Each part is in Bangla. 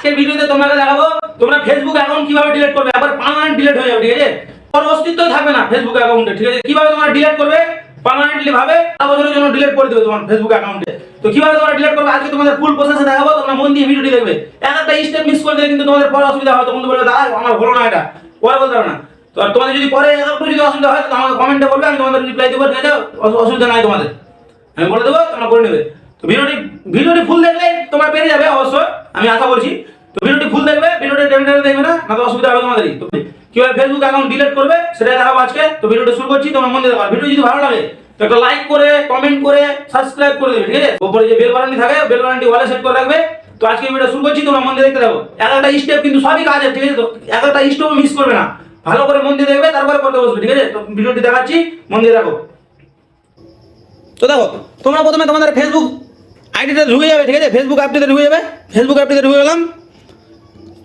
আজকের ভিডিওতে তোমাকে দেখাবো তোমরা ফেসবুক অ্যাকাউন্ট কিভাবে ডিলিট করবে, একবার পার্মানেন্ট ডিলিট হয়ে যাবে, ঠিক আছে? কোনো অস্তিত্বই থাকবে না ফেসবুক অ্যাকাউন্টে, ঠিক আছে? কিভাবে তোমরা ডিলিট করবে পার্মানেন্টলি ভাবে, বছরের জন্য ডিলিট করে দেবে তোমার ফেসবুক অ্যাকাউন্টে। তো কিভাবে তোমরা ডিলিট করবে আজকে তোমাদের ফুল প্রসেসে দেখাবো, তোমরা মন দিয়ে ভিডিওটি দেখবে। একটা স্টেপ মিস করে দিলে কিন্তু তোমাদের পরে অসুবিধা হয়, তখন তো বলবে দাদা আমার হলো না, এটা পরে বলতে পারবে না। তো তোমাদের যদি পরে একটু যদি অসুবিধা হয় তো আমাকে কমেন্টে বলবে, আমি তোমাদের রিপ্লাই দেবো, ঠিক আছে? অসুবিধা নাই তোমাদের, আমি বলে দেবো, তোমরা করে নেবে। তো ভিডিওটি ফুল দেখলে তোমরা পেরে যাবে অবশ্যই, আমি আশা করছি। তো ভিডিওটি ফুল দেখবে, ভিডিওটি টেনে দেখবে না, না তো অসুবিধা হবে তোমাদেরই। তো কিভাবে ফেসবুক অ্যাকাউন্ট ডিলিট করবে সেটা দেখাবো আজকে। তো ভিডিওটি শুরু করছি, তোমরা মন দিয়ে দেখো। ভিডিও যদি ভালো লাগে তো একটা লাইক করে, কমেন্ট করে, সাবস্ক্রাইব করে দেবে, ঠিক আছে? উপরে যে বেল বাটনটি থাকে বেল বাটনটি ওয়ালে সেট করে রাখবে। তো আজকে ভিডিও শুরু করছি, তোমরা মন দিয়ে দেখতে থাকো। একটা স্টেপ কিন্তু সবই কাজ আছে, ঠিক আছে? তো একটা স্টেপও মিস করবে না, ভালো করে মন দিয়ে দেখবে, তারপরে করতে বসবে, ঠিক আছে? তো ভিডিওটি দেখাচ্ছি, মন দিয়ে রাখো। তো দেখো, তোমরা প্রথমে তোমাদের ফেসবুক আইডিটা ঢুকে যাবে, ঠিক আছে? ফেসবুক অ্যাপটিতে ঢুকে যাবে। ফেসবুক অ্যাপটিতে ঢুকে গেলাম।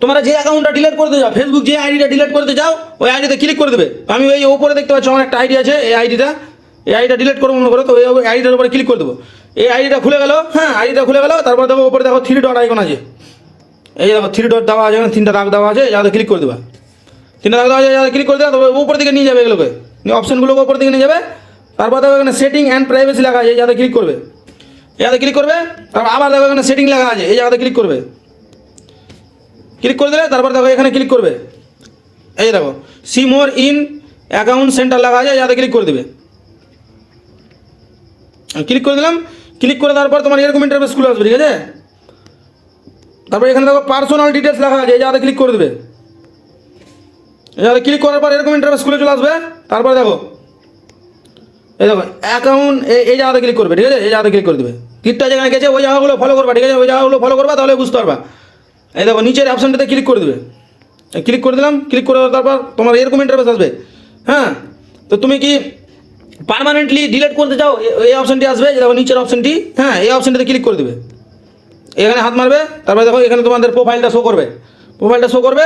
তোমরা যে অ্যাকাউন্টটা ডিলিট করতে যাও, ফেসবুক যে আইডিটা ডিলিট করতে চাও ওই আইডিতে ক্লিক করে দেবে। আমি ওই উপরে দেখতে পাচ্ছি আমার একটা আইডি আছে, এই আইডিটা ডিলিট করবো মনে করো, তো ওই আইডিটার উপরে ক্লিক করে দেবো। এই আইডিটা খুলে গেল, হ্যাঁ আইডিটা খুলে গেল। তারপর দেখো উপরে দেখো 3 ডট আইকন আছে, এই দেখো 3 ডট দেওয়া আছে, 3টা দাগ দেওয়া আছে, যাতে ক্লিক করে দেবা। 3টা দাগ দেওয়া আছে, যাতে ক্লিক করে দেওয়া, তবে উপর দিকে নিয়ে যাবে, এগুলোকে অপশনগুলোকে উপর দিকে নিয়ে যাবে। তারপর দেখো এখানে সেটিং অ্যান্ড প্রাইভেসি লেখা আছে, যাতে ক্লিক করবে, যাতে ক্লিক করবে। তারপর আবার দেখো এখানে সেটিং লেখা আছে, এই জায়গাতে ক্লিক করবে। ক্লিক করে দিলে তারপর দেখো এখানে ক্লিক করবে, এই দেখো see more in account centre লেখা আছে, যাতে ক্লিক করে দেবে। ক্লিক করে দিলাম। ক্লিক করে দেওয়ার পর তোমার এরকম ইন্টারফেস খুলে আসবে, ঠিক আছে? তারপর এখানে দেখো পার্সোনাল ডিটেলস লেখা আছে, এই জায়গাতে ক্লিক করে দেবে। এই জায়গাতে ক্লিক করার পর এরকম ইন্টারফেস খুলে চলে আসবে। তারপর দেখো এই দেখো অ্যাকাউন্ট, এই জায়গাতে ক্লিক করবে, ঠিক আছে? এই জায়গাতে ক্লিক করে দেবে। তীরটা যেখানে গেছে ওই জায়গাগুলো ফলো করবা, ঠিক আছে? ওই জায়গাগুলো ফলো করবা, তাহলে বুঝতে পারবা। এই দেখো নিচের অপশানটাতে ক্লিক করে দেবে। ক্লিক করে দিলাম। ক্লিক করে তারপর তোমার এরকম ইন্টারফেস আসবে, হ্যাঁ? তো তুমি কি পার্মানেন্টলি ডিলিট করতে চাও, এই অপশানটি আসবে, দেখো নিচের অপশানটি, হ্যাঁ এই অপশানটাতে ক্লিক করে দেবে। এখানে হাত মারবে, তারপরে দেখো এখানে তোমাদের প্রোফাইলটা শো করবে, প্রোফাইলটা শো করবে।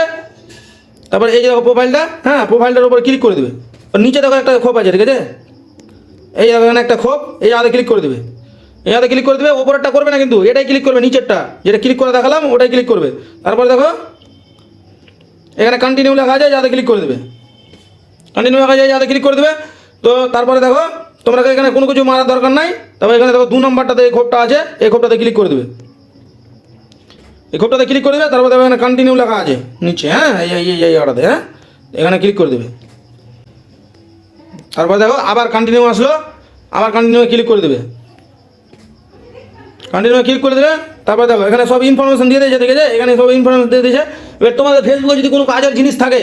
তারপর এই যে দেখো প্রোফাইলটা, হ্যাঁ প্রোফাইলটার উপর ক্লিক করে দেবে। নিচে দেখো একটা খোপ আছে, ঠিক আছে? এই দেখো এখানে একটা খোপ, এই জায়গাতে ক্লিক করে দেবে। এই জায়গাতে ক্লিক করে দেবে, ওপরেরটা করবে না কিন্তু, এটাই ক্লিক করবে, নিচেরটা যেটা ক্লিক করে দেখালাম ওটাই ক্লিক করবে। তারপর দেখো এখানে কন্টিনিউ লেখা আছে, যাতে ক্লিক করে দেবে। কন্টিনিউ লেখা যায়, যাতে ক্লিক করে দেবে। তো তারপরে দেখো তোমরা এখানে কোনো কিছু মারার দরকার নাই। তবে এখানে দেখো 2 নম্বরটাতে এই খোপটা আছে, এই খোপটাতে ক্লিক করে দেবে। এই খোপটাতে ক্লিক করে দেবে। তারপর দেখো এখানে কন্টিনিউ লেখা আছে নিচে, হ্যাঁ এই জায়গাটাতে, হ্যাঁ এখানে ক্লিক করে দেবে। তারপর দেখো আবার কন্টিনিউ আসলো, আবার কন্টিনিউ ক্লিক করে দেবে। কন্টিনিউ ক্লিক করে দেবে। তারপর দেখো এখানে সব ইনফরমেশন দিয়ে দিয়েছে, ঠিক আছে? এখানে সব ইনফরমেশন দিয়ে দিয়েছে। এবার তোমাদের ফেসবুকে যদি কোনো কাজের জিনিস থাকে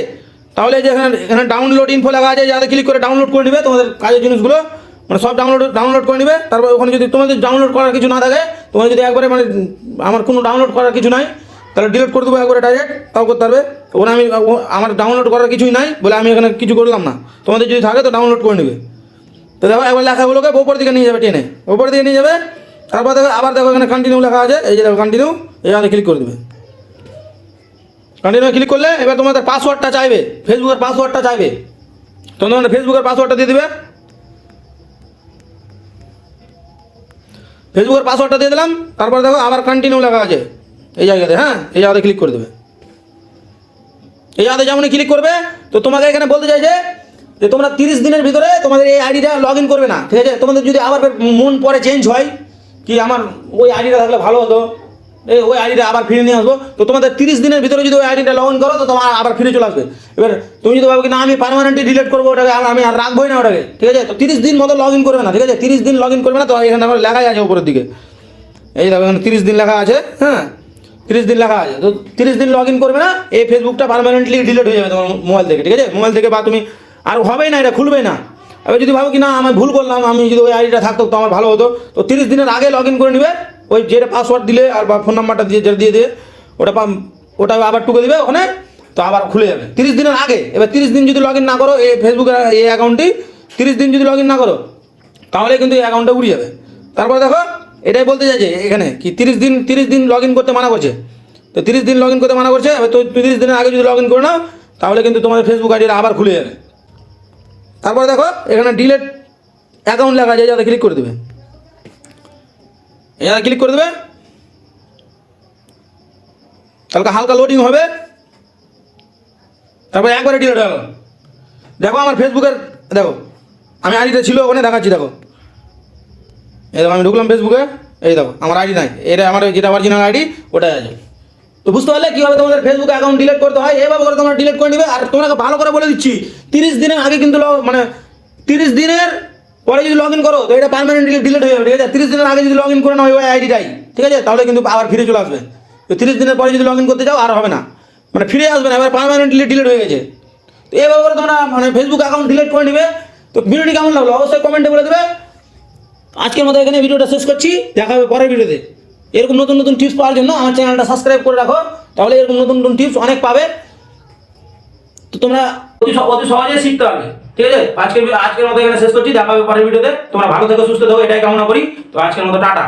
তাহলে যে এখানে ডাউনলোড ইনফো লেখা আছে, যাতে ক্লিক করে ডাউনলোড করে নেবে তোমাদের কাজের জিনিসগুলো, মানে সব ডাউনলোড করে নেবে। তারপর ওখানে যদি তোমাদের ডাউনলোড করার কিছু না থাকে, তোমার যদি একবারে মানে আমার কোনো ডাউনলোড করার কিছু নাই, তাহলে ডিলিট করে দেবো একবারে ডাইরেক্ট, তাও করতে পারবে। ওখানে আমার ডাউনলোড করার কিছুই নাই বলে আমি এখানে কিছু করলাম না। তোমাদের যদি থাকে তো ডাউনলোড করে নেবে। তো দেখো একবার লেখাগুলোকে ওপর দিকে নিয়ে যাবে, টেনে ওপর দিকে নিয়ে যাবে। তারপর দেখো আবার দেখো এখানে কন্টিনিউ লেখা আছে, এই যে দেখো কন্টিনিউ, এই জায়গাতে ক্লিক করে দেবে। কন্টিনিউ ক্লিক করলে এবার তোমাদের পাসওয়ার্ডটা চাইবে, ফেসবুকের পাসওয়ার্ডটা চাইবে। তোমাদের ফেসবুকের পাসওয়ার্ডটা দিয়ে দেবে। ফেসবুকের পাসওয়ার্ডটা দিয়ে দিলাম। তারপর দেখো আবার কন্টিনিউ লেখা আছে এই জায়গাতে, হ্যাঁ এই জায়গাতে ক্লিক করে দেবে। এই জায়গাতে যেমনই ক্লিক করবে তো তোমাকে এখানে বলতে চাইছে যে তোমরা 30 দিনের ভিতরে তোমাদের এই আইডিটা লগ ইন করবে না, ঠিক আছে? তোমাদের যদি আবার মন পরে চেঞ্জ হয় কি আমার ওই আইডিটা থাকলে ভালো হতো, ওই আইডিটা আবার ফিরে নিয়ে আসবো, তো তোমাদের 30 দিনের ভিতরে যদি ওই আইডিটা লগ ইন করো তো তোমার আবার ফিরে চলে আসবে। এবার তুমি যদি ভাবো কি না আমি পার্মানেন্টলি ডিলিট করবো ওটাকে, আমি আর রাখবোই না ওটাকে, ঠিক আছে? তো 30 দিন মতো লগ ইন করবে না, ঠিক আছে? 30 দিন লগ ইন করবে না। তো এখানে আমার লেখাই আছে উপরের দিকে, এই দেখো এখানে 30 দিন লেখা আছে, হ্যাঁ 30 দিন লেখা আছে। তো 30 দিন লগ ইন করবে না, এই ফেসবুকটা পার্মানেন্টলি ডিলিট হয়ে যাবে তোমার মোবাইল থেকে, ঠিক আছে? মোবাইল থেকে বা তুমি আর হবেই না, এটা খুলবেই না। এবার যদি ভাবো কি না আমি ভুল করলাম, আমি যদি ওই আইডিটা থাকতো তো আমার ভালো হতো, তো 30 দিনের আগে লগ ইন করে নেবে। ওই যেটা পাসওয়ার্ড দিলে আর বা ফোন নাম্বারটা দিয়ে যেটা দিয়ে দিয়ে ওটা আবার টুকে দেবে ওখানে, তো আবার খুলে যাবে 30 দিনের আগে। এবার 30 দিন যদি লগ ইন না করো এই ফেসবুকের এই অ্যাকাউন্টটি, 30 দিন যদি লগ ইন না করো তাহলে কিন্তু এই অ্যাকাউন্টটা উড়ে যাবে। তারপর দেখো এটাই বলতে চাইছে এখানে কি 30 দিন লগ ইন করতে মানা করছে। তো 30 দিন লগ ইন করতে মানা করছে। এবার তো 30 দিনের আগে যদি লগ ইন করে নাও তাহলে কিন্তু তোমাদের ফেসবুক আইডিটা আবার খুলে যাবে। তারপর দেখো এখানে ডিলিট অ্যাকাউন্ট লেখা যায়, যাতে ক্লিক করে দেবে। এখানে ক্লিক করে দেবে। কালকে হালকা লোডিং হবে, তারপর একবারে ডিলিট হয়ে গেল। দেখো আমার ফেসবুকের, দেখো আমি আইডিটা ছিল ওখানে দেখাচ্ছি, দেখো এই দেখো আমি ঢুকলাম ফেসবুকে, এই দেখো আমার আইডি নাই, এটা আমার যেটা অরিজিনাল আইডি ওটাই আছে। তো বুঝতে পারলে কীভাবে তোমাদের ফেসবুক অ্যাকাউন্ট ডিলিট করতে হয়, এইভাবে করে তোমরা ডিলিট করে নিবে। আর তোমাকে ভালো করে বলে দিচ্ছি, 30 দিনের আগে কিন্তু মানে 30 দিনের পরে যদি লগ ইন করো তো এটা পার্মানেন্টলি ডিলিট হয়ে যাবে, ঠিক আছে। 30 দিনের আগে যদি লগ ইন করে নাও ওই আইডিটাই, ঠিক আছে, তাহলে কিন্তু আবার ফিরে চলে আসবে। তো 30 দিনের পরে যদি লগ ইন করতে যাও আর হবে না, মানে ফিরে আসবে না, এবার পার্মানেন্টলি ডিলিট হয়ে গেছে। তো এইভাবে করে তোমরা মানে ফেসবুক অ্যাকাউন্ট ডিলিট করে নিবে। তো ভিডিওটি কেমন লাগলো অবশ্যই কমেন্টে বলে দেবে। আজকের মতো এখানে ভিডিওটা শেষ করছি, দেখা হবে পরের ভিডিওতে। এরকম নতুন নতুন টিপস পাওয়ার জন্য আমার চ্যানেলটা সাবস্ক্রাইব করে রাখো, তাহলে এরকম নতুন নতুন টিপস অনেক পাবে। তো তোমরা অতি সহজে শিখতে পারবে, ঠিক আছে। আজকের মতো এখানে শেষ করছি, দেখা হবে পরের ভিডিওতে। তোমরা ভালো থেকো, সুস্থ থাকো, এটাই কামনা করি। তো আজকের মতো টাটা।